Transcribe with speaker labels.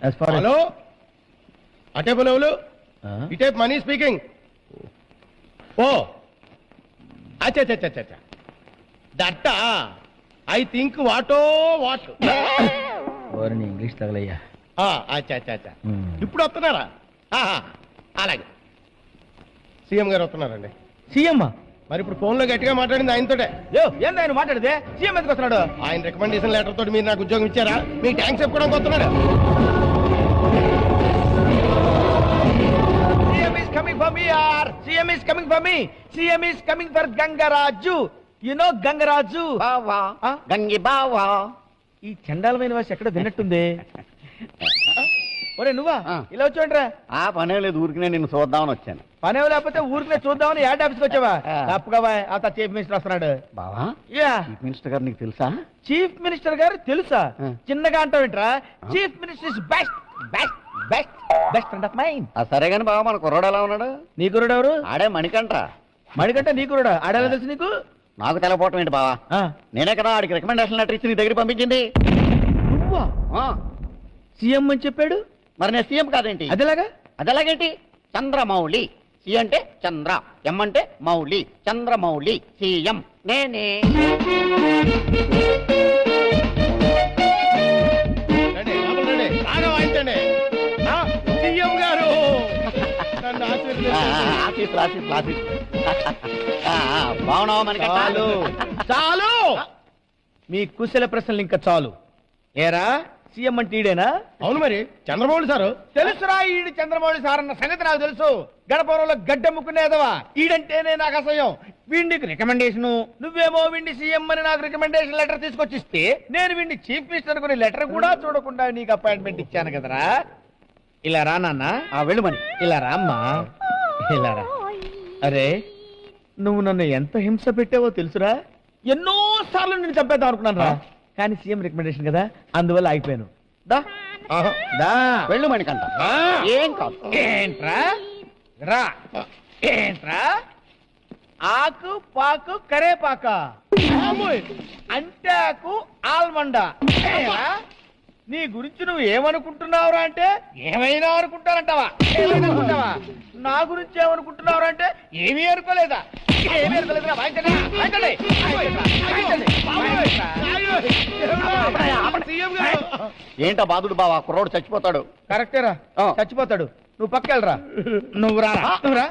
Speaker 1: Hello అటే బులవులు ఇటే money speaking. ఓ అచ్చా దట్ ఐ థింక్ వాటో వాట్.
Speaker 2: ఇంగ్లీష్ తగలయ్యా.
Speaker 1: అచ్చా ఇప్పుడు వస్తున్నారా? అలాగే సీఎం గారు వస్తున్నారండి.
Speaker 2: సీఎం
Speaker 1: మరి ఇప్పుడు ఫోన్ లో గట్టిగా మాట్లాడింది ఆయనతోటే.
Speaker 2: ఏంది ఆయన మాట్లాడితే? సీఎం ఎందుకు వస్తున్నాడు?
Speaker 1: ఆయన రికమెండేషన్ లెటర్ తోటి మీరు నాకు ఉద్యోగం ఇచ్చారా? మీకు థ్యాంక్స్ చెప్పుకోవడానికి వస్తున్నాడు.
Speaker 2: CM is coming for me, yaar. CM is coming for me. CM is coming for Gangaraju. You know Gangaraju?
Speaker 3: బావా గంగి బావా.
Speaker 2: ఈ చండాలమైన వాసి ఎక్కడ విన్నట్టుంది. ఒరే నువ్వా ఇలా వచ్చాంట్రా?
Speaker 3: ఆ పనే లేదు, ఊరికి నిన్ను చూద్దామని వచ్చాను.
Speaker 2: పనేవ లేకపోతే ఊరికే చూద్దామని యాడ్ ఆఫీస్కి వచ్చావా? తప్పుగా అత చీఫ్ మినిస్టర్ వస్తున్నాడు.
Speaker 3: బావా
Speaker 2: యా
Speaker 3: చీఫ్ మినిస్టర్ గారు నీకు తెలుసా?
Speaker 2: చీఫ్ మినిస్టర్ గారు తెలుసా? చిన్నగా అంటావేంట్రా? Chief minister is best best best best friend of mind.
Speaker 3: సరే గాని బావా, మన కుర్రాడు ఎలా ఉన్నాడు?
Speaker 2: నీ కుర్రాడు ఎవరు?
Speaker 3: ఆడే మణికంట.
Speaker 2: మణికంట నీ కుర్రాడా? ఆడేలా తెలుసు నీకు?
Speaker 3: నాకు తెలపోవటం ఏంటి బావా? నేనే కదా ఆడికి రికమెండేషన్ లెటర్ ఇచ్చి నీ దగ్గర పంపించింది.
Speaker 2: నువ్వా? సీఎం అని చెప్పాడు.
Speaker 3: మరి నేను సీఎం కాదేంటి?
Speaker 2: అదేలాగా?
Speaker 3: అదేలాగేంటి? చంద్రమౌళి. సి అంటే చంద్ర, ఎం అంటే మౌళి. చంద్రమౌళి సీఎం నేనే.
Speaker 1: సీఎం గారు
Speaker 3: బాగున్నావా మనకి?
Speaker 2: చాలు చాలు, మీ కుశల ప్రశ్నలు ఇంకా చాలు. ఏరా సీఎం అంటే ఈడేనా?
Speaker 1: అవును మరి చంద్రబాబు సారు.
Speaker 2: తెలుసురా, ఈడు చంద్రమౌళి సార్ అన్న సంగతి నాకు తెలుసు. గడపవరంలో గడ్డెమ్ముకునేదవా ఈడంటేనే నాకు అసహ్యం. వీడికి రికమెండేషన్, నువ్వేమో వీడిని సీఎం అని నాకు రికమెండేషన్ లెటర్ తీసుకొచ్చిస్తే నేను వీడిని చీఫ్ మినిస్టర్ అనుకుని లెటర్ కూడా చూడకుండా నీకు అపాయింట్మెంట్ ఇచ్చాను కదరా. ఇలా రా నాన్న.
Speaker 3: వెళ్ళు మని.
Speaker 2: ఇలా రా అమ్మా, ఇలా రా. అరే నువ్వు నన్ను ఎంత హింస పెట్టావో తెలుసురా. ఎన్నో సార్లు నేను చంపేద్దాం అనుకున్నాను రా, కానీ సీఎం రికమెండేషన్ కదా అందువల్ల ఆగిపోయాను. దా దా
Speaker 3: వెళ్ళు మణికంట. ఏం కాదు.
Speaker 2: ఏంట్రా రా, ఏంట్రా ఆకు పాకు కరేపాక అంటాకు ఆల్మండ. నీ గురించి నువ్వు ఏమనుకుంటున్నావురా అంటే ఏమైనా అనుకుంటానంటావా? ఏమైనా అనుకుంటావా? నా గురించి ఏమనుకుంటున్నావురా అంటే ఏమీ అనుకోలేదా? ఏమీ అనుకోలేదురా. వాయించండి, వాయించండి,
Speaker 3: ఏంటో బాధుడు బావా, కుర్రోడు చచ్చిపోతాడు.
Speaker 2: కరెక్టేరా, చచ్చిపోతాడు. నువ్వు పక్కకెళ్ళరా. నువ్వు రా, నువ్వు రా.